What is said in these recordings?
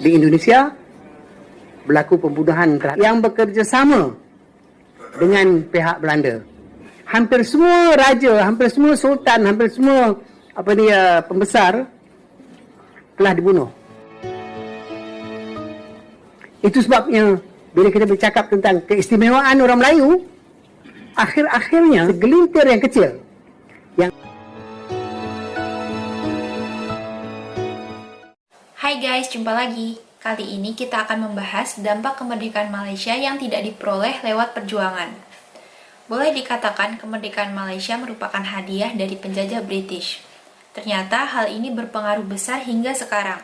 di Indonesia berlaku pembunuhan yang bekerjasama dengan pihak Belanda. Hampir semua raja, hampir semua sultan, hampir semua pembesar telah dibunuh. Itu sebabnya bila kita bercakap tentang keistimewaan orang Melayu, akhir-akhirnya segelintir yang kecil yang... Hai guys, jumpa lagi. Kali ini kita akan membahas dampak kemerdekaan Malaysia yang tidak diperoleh lewat perjuangan. Boleh dikatakan kemerdekaan Malaysia merupakan hadiah dari penjajah British. Ternyata hal ini berpengaruh besar hingga sekarang.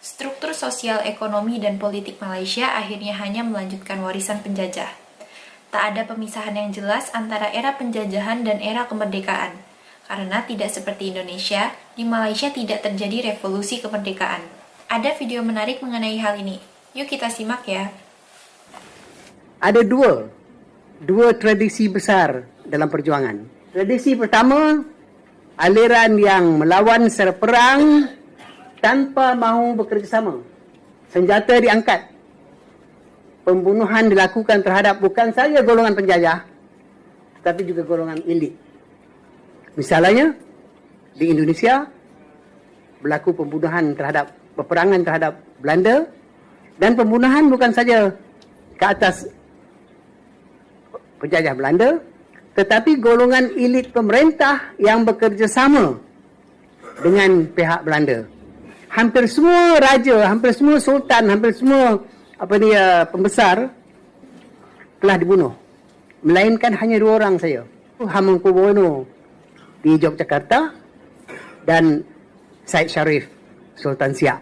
Struktur sosial, ekonomi, dan politik Malaysia akhirnya hanya melanjutkan warisan penjajah. Tak ada pemisahan yang jelas antara era penjajahan dan era kemerdekaan. Karena tidak seperti Indonesia, di Malaysia tidak terjadi revolusi kemerdekaan. Ada video menarik mengenai hal ini. Yuk kita simak ya. Ada dua tradisi besar dalam perjuangan. Tradisi pertama, aliran yang melawan secara perang tanpa mahu bekerjasama. Senjata diangkat. Pembunuhan dilakukan terhadap bukan saja golongan penjajah, tetapi juga golongan elit. Misalnya, di Indonesia berlaku pembunuhan terhadap peperangan terhadap Belanda, dan pembunuhan bukan saja ke atas penjajah Belanda, tetapi golongan elit pemerintah yang bekerjasama dengan pihak Belanda. Hampir semua raja, hampir semua sultan, hampir semua pembesar telah dibunuh. Melainkan hanya 2 orang saja. Hamengkubuwono di Yogyakarta dan Syed Sharif Sultan Siak.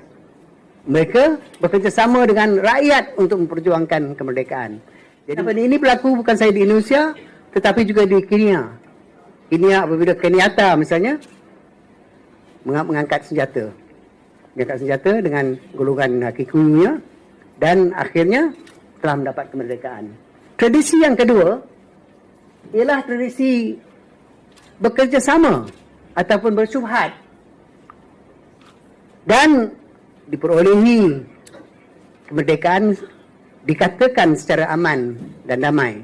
Mereka bekerjasama dengan rakyat untuk memperjuangkan kemerdekaan. Jadi ini berlaku bukan sahaja di Indonesia, tetapi juga di Kenya. Kenya apabila Kenyatta misalnya mengangkat senjata. Mengangkat senjata dengan golongan Kikuyunya dan akhirnya telah mendapat kemerdekaan. Tradisi yang kedua ialah tradisi bekerjasama ataupun bersyubhat dan diperolehi kemerdekaan dikatakan secara aman dan damai.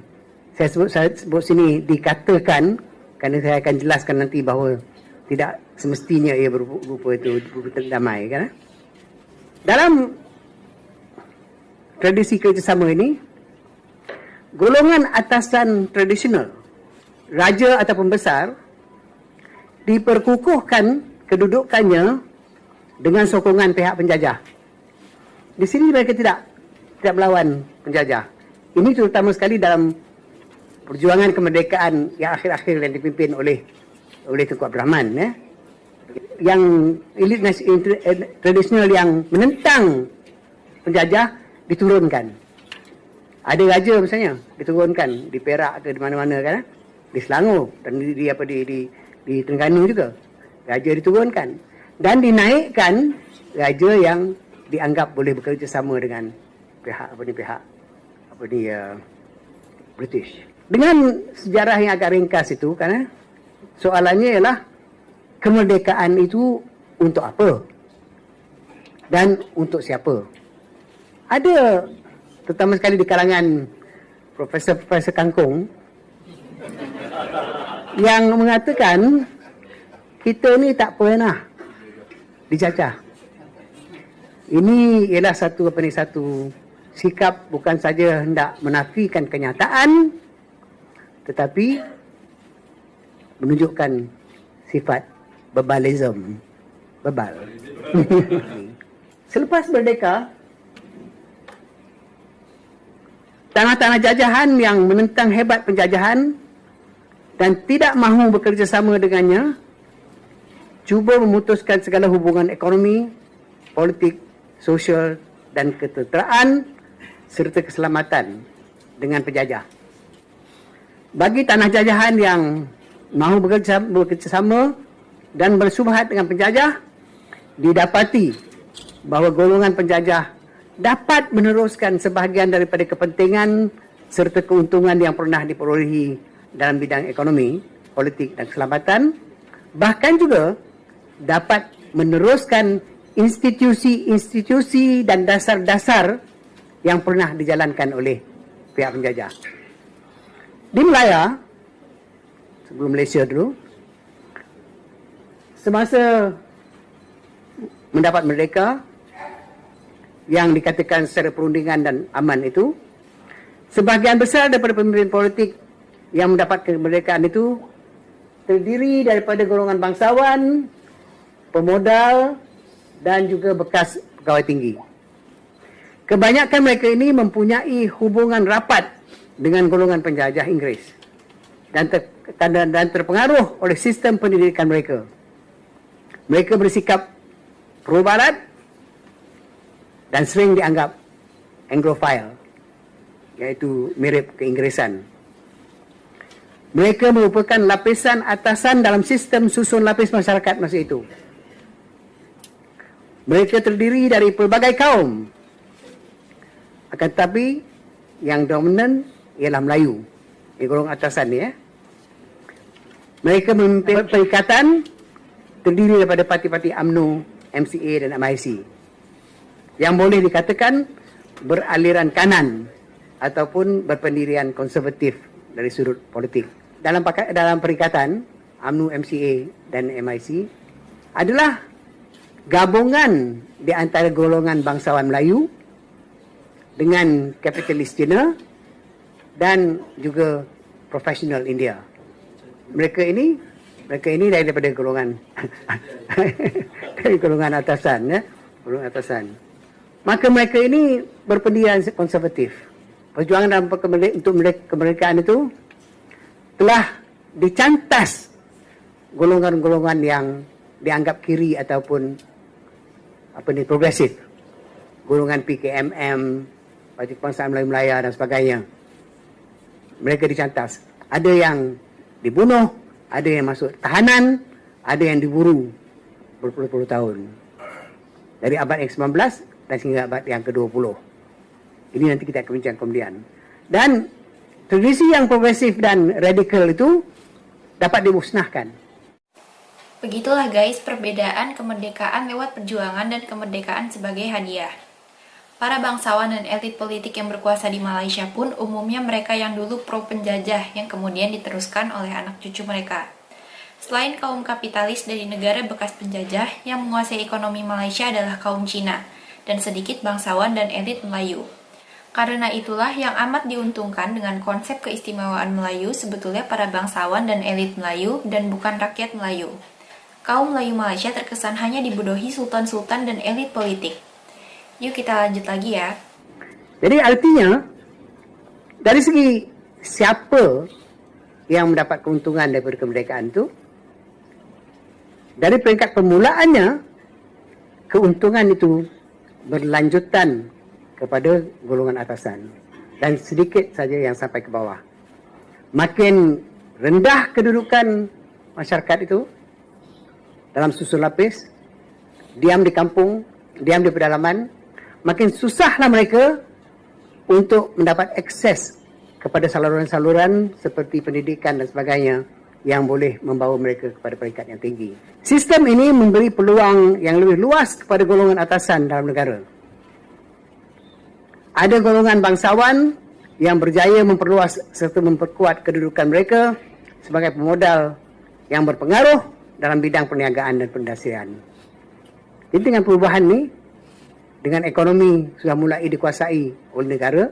Saya sebut sini dikatakan kerana saya akan jelaskan nanti bahawa tidak semestinya ia berupa damai, kan? Dalam tradisi kerjasama ini, golongan atasan tradisional, raja atau pembesar, diperkukuhkan kedudukannya dengan sokongan pihak penjajah. Di sini mereka tidak melawan penjajah. Ini terutama sekali dalam perjuangan kemerdekaan yang akhir-akhir yang dipimpin oleh Tunku Abdul Rahman. Yang elit tradisional yang menentang penjajah diturunkan. Ada raja misalnya diturunkan di Perak ke di mana-mana, kan? Di Selangor dan di Terengganu juga. Raja diturunkan. Dan dinaikkan raja yang dianggap boleh bekerjasama dengan pihak British. Dengan sejarah yang agak ringkas itu, kan, soalannya ialah kemerdekaan itu untuk apa dan untuk siapa? Ada terutama sekali di kalangan profesor kangkung yang mengatakan kita ni tak pernah dijajah. Ini ialah satu sikap bukan saja hendak menafikan kenyataan, tetapi menunjukkan sifat bebalism. Bebal. Selepas merdeka, tanah-tanah jajahan yang menentang hebat penjajahan dan tidak mahu bekerjasama dengannya cuba memutuskan segala hubungan ekonomi, politik, sosial dan ketenteraan serta keselamatan dengan penjajah. Bagi tanah jajahan yang mahu bekerjasama dan bersyubhat dengan penjajah, didapati bahawa golongan penjajah dapat meneruskan sebahagian daripada kepentingan serta keuntungan yang pernah diperolehi dalam bidang ekonomi, politik dan keselamatan, bahkan juga dapat meneruskan institusi-institusi dan dasar-dasar yang pernah dijalankan oleh pihak penjajah. Di Melaya, sebelum Malaysia dulu, semasa mendapat merdeka yang dikatakan secara perundingan dan aman itu, sebahagian besar daripada pemimpin politik yang mendapat kemerdekaan itu terdiri daripada golongan bangsawan, pemodal dan juga bekas pegawai tinggi. Kebanyakan mereka ini mempunyai hubungan rapat dengan golongan penjajah Inggeris dan terpengaruh oleh sistem pendidikan mereka. Mereka bersikap pro-barat dan sering dianggap Anglophile, iaitu mirip keinggeresan. Mereka merupakan lapisan atasan dalam sistem susun lapis masyarakat masa itu. Mereka terdiri dari pelbagai kaum, akan tetapi yang dominan ialah Melayu. Ini golongan atasan ni. Mereka memimpin perikatan terdiri daripada parti-parti UMNO, MCA dan MIC yang boleh dikatakan beraliran kanan ataupun berpendirian konservatif dari sudut politik. Dalam perikatan UMNO, MCA dan MIC adalah gabungan di antara golongan bangsawan Melayu dengan kapitalis Cina dan juga profesional India. Mereka ini daripada golongan dari golongan atasan, ya, golongan atasan. Maka mereka ini berpendirian konservatif. Perjuangan dalam untuk kemerdekaan itu telah dicantas golongan-golongan yang dianggap kiri ataupun progresif. Golongan PKMM, Parti Kebangsaan Melayu Melaya dan sebagainya. Mereka dicantas. Ada yang dibunuh, ada yang masuk tahanan, ada yang diburu berpuluh-puluh tahun. Dari abad yang ke-19 dan sehingga abad yang ke-20. Ini nanti kita akan bincang kemudian. Dan tradisi yang progresif dan radikal itu dapat dimusnahkan. Begitulah guys perbedaan kemerdekaan lewat perjuangan dan kemerdekaan sebagai hadiah. Para bangsawan dan elit politik yang berkuasa di Malaysia pun umumnya mereka yang dulu pro penjajah yang kemudian diteruskan oleh anak cucu mereka. Selain kaum kapitalis dari negara bekas penjajah, yang menguasai ekonomi Malaysia adalah kaum Cina dan sedikit bangsawan dan elit Melayu. Karena itulah yang amat diuntungkan dengan konsep keistimewaan Melayu sebetulnya para bangsawan dan elit Melayu dan bukan rakyat Melayu. Kaum Melayu Malaysia terkesan hanya dibodohi sultan-sultan dan elit politik. Yuk kita lanjut lagi ya. Jadi artinya, dari segi siapa yang mendapat keuntungan daripada kemerdekaan itu, dari peringkat permulaannya, keuntungan itu berlanjutan kepada golongan atasan dan sedikit saja yang sampai ke bawah. Makin rendah kedudukan masyarakat itu dalam susun lapis, diam di kampung, diam di pedalaman, makin susahlah mereka untuk mendapat akses kepada saluran-saluran seperti pendidikan dan sebagainya yang boleh membawa mereka kepada peringkat yang tinggi. Sistem ini memberi peluang yang lebih luas kepada golongan atasan dalam negara. Ada golongan bangsawan yang berjaya memperluas serta memperkuat kedudukan mereka sebagai pemodal yang berpengaruh dalam bidang perniagaan dan pendasaran. Jadi dengan perubahan ini, dengan ekonomi sudah mulai dikuasai oleh negara,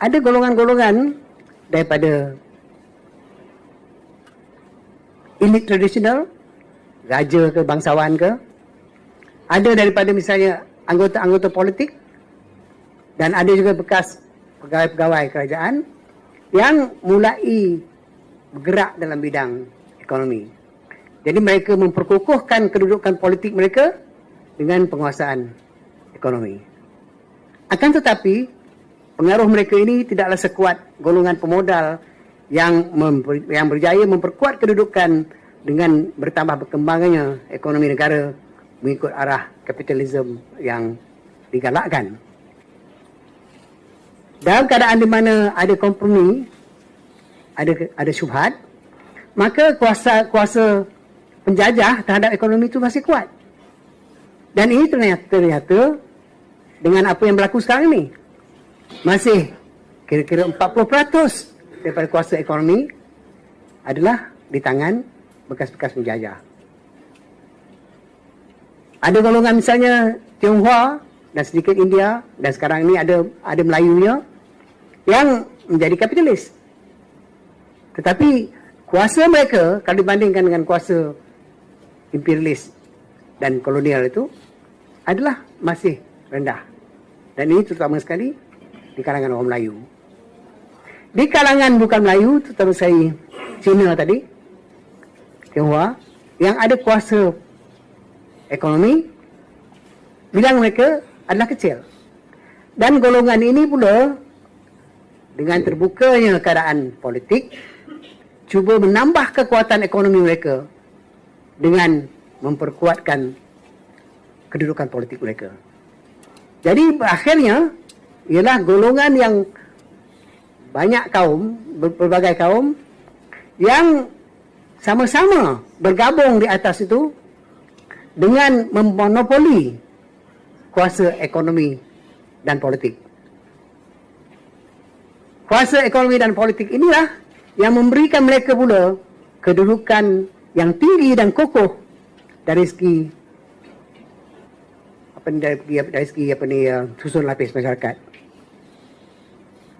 ada golongan-golongan daripada elit tradisional, raja ke bangsawan ke, ada daripada misalnya anggota-anggota politik, dan ada juga bekas pegawai-pegawai kerajaan yang mulai bergerak dalam bidang ekonomi. Jadi mereka memperkukuhkan kedudukan politik mereka dengan penguasaan ekonomi. Akan tetapi, pengaruh mereka ini tidaklah sekuat golongan pemodal yang berjaya memperkuat kedudukan dengan bertambah berkembangannya ekonomi negara mengikut arah kapitalisme yang digalakkan. Dalam keadaan di mana ada kompromi, ada syubhat, maka kuasa penjajah terhadap ekonomi itu masih kuat. Dan ini ternyata dengan apa yang berlaku sekarang ini, masih kira-kira 40% daripada kuasa ekonomi adalah di tangan bekas-bekas penjajah. Ada golongan misalnya Tionghoa dan sedikit India, dan sekarang ini ada Melayunya yang menjadi kapitalis. Tetapi kuasa mereka kalau dibandingkan dengan kuasa imperialis dan kolonial itu adalah masih rendah. Dan ini terutama sekali di kalangan orang Melayu. Di kalangan bukan Melayu, terutama saya Cina tadi, Tionghoa, yang ada kuasa ekonomi, bilang mereka adalah kecil. Dan golongan ini pula, dengan terbukanya keadaan politik, cuba menambah kekuatan ekonomi mereka dengan memperkuatkan kedudukan politik mereka. Jadi akhirnya ialah golongan yang banyak kaum, berbagai kaum yang sama-sama bergabung di atas itu dengan memonopoli kuasa ekonomi dan politik. Kuasa ekonomi dan politik inilah yang memberikan mereka pula kedudukan yang tinggi dan kokoh dari segi susun lapis masyarakat.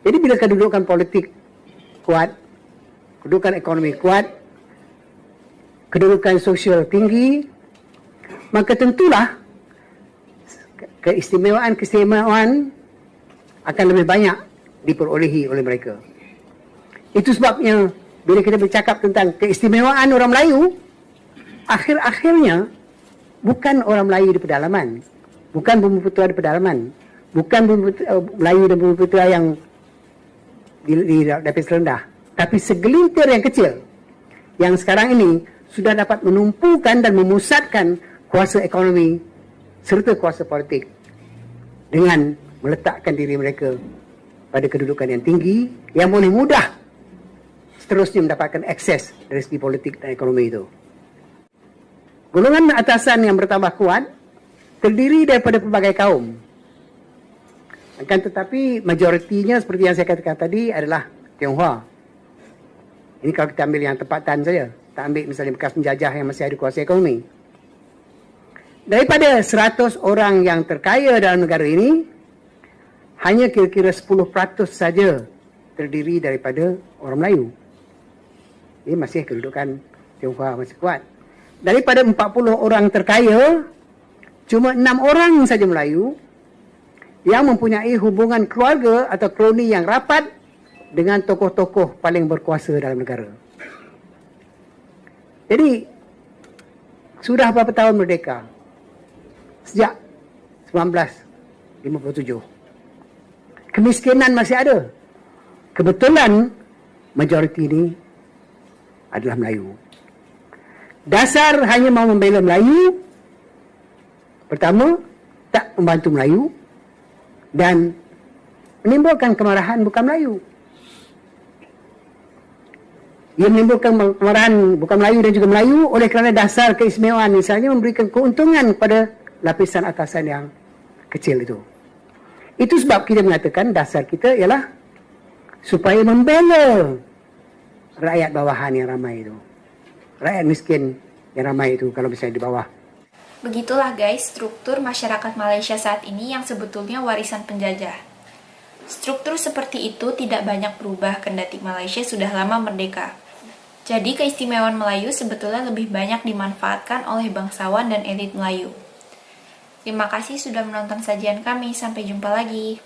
Jadi bila kedudukan politik kuat, kedudukan ekonomi kuat, kedudukan sosial tinggi, maka tentulah keistimewaan akan lebih banyak diperolehi oleh mereka. Itu sebabnya bila kita bercakap tentang keistimewaan orang Melayu, akhir-akhirnya bukan orang Melayu di pedalaman, bukan bumi putera di pedalaman, bukan Melayu dan bumi putera yang di lapis rendah, tapi segelintir yang kecil yang sekarang ini sudah dapat menumpukan dan memusatkan kuasa ekonomi serta kuasa politik dengan meletakkan diri mereka pada kedudukan yang tinggi yang boleh mudah seterusnya mendapatkan akses dari segi politik dan ekonomi itu. Golongan atasan yang bertambah kuat terdiri daripada pelbagai kaum. Akan tetapi majoritinya seperti yang saya katakan tadi adalah Tionghoa. Ini kalau kita ambil yang tempatan saja. Kita ambil misalnya bekas penjajah yang masih ada kuasa ekonomi. Daripada 100 orang yang terkaya dalam negara ini, hanya kira-kira 10% saja terdiri daripada orang Melayu. Ini masih kedudukan Tionghoa masih kuat. Daripada 40 orang terkaya, cuma 6 orang saja Melayu yang mempunyai hubungan keluarga atau kroni yang rapat dengan tokoh-tokoh paling berkuasa dalam negara. Jadi, sudah berapa tahun merdeka? Sejak 1957. Kemiskinan masih ada. Kebetulan, majoriti ini adalah Melayu. Dasar hanya mau membela Melayu. Pertama, tak membantu Melayu. Dan menimbulkan kemarahan bukan Melayu. Ia menimbulkan kemarahan bukan Melayu dan juga Melayu oleh kerana dasar keistimewaan misalnya memberikan keuntungan kepada lapisan atasan yang kecil itu. Itu sebab kita mengatakan dasar kita ialah supaya membela rakyat bawahan yang ramai itu. Rakyat miskin yang ramai itu kalau misalnya di bawah. Begitulah guys struktur masyarakat Malaysia saat ini yang sebetulnya warisan penjajah. Struktur seperti itu tidak banyak berubah kendati Malaysia sudah lama merdeka. Jadi keistimewaan Melayu sebetulnya lebih banyak dimanfaatkan oleh bangsawan dan elit Melayu. Terima kasih sudah menonton sajian kami, sampai jumpa lagi.